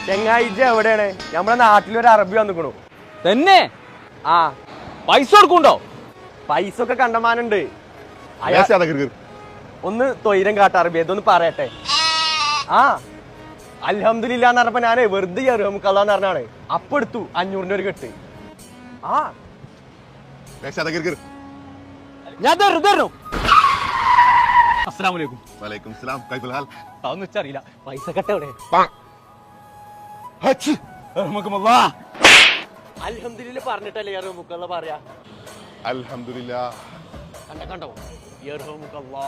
ചെങ്ങായി എവിടെയാണ്? നമ്മുടെ നാട്ടിലൊരു അറബി വന്നിക്കണു. തന്നെ? ആ പൈസ കൊടുക്കുണ്ടോ? പൈസ ഒക്കെ കണ്ടമാനുണ്ട്. ഒന്ന് തൊയിരം കാട്ട അറബി ഇതൊന്ന് പറയട്ടെ. ആ അൽഹംദുലില്ലാന്ന് പറഞ്ഞപ്പോ ഞാനേ വെറുതെ നമുക്കല്ലാന്ന് പറഞ്ഞാണ്. അപ്പൊ എടുത്തു 500 ഒരു കെട്ട്. ആ ഞാൻ തരുന്നു. അസ്സലാമു വലൈക്കും സലാം. കൈഫുൽ ഹാൽ? അതൊന്നും വെച്ചറിയില്ല. പൈസ കെട്ട എവിടെ? അൽഹംദുലില്ലാ പറഞ്ഞിട്ടല്ലേ യർഹമുക്കല്ലാ പറയാ. അൽഹംദുലില്ലാ. കണ്ടോ യർഹമുക്കല്ലാ.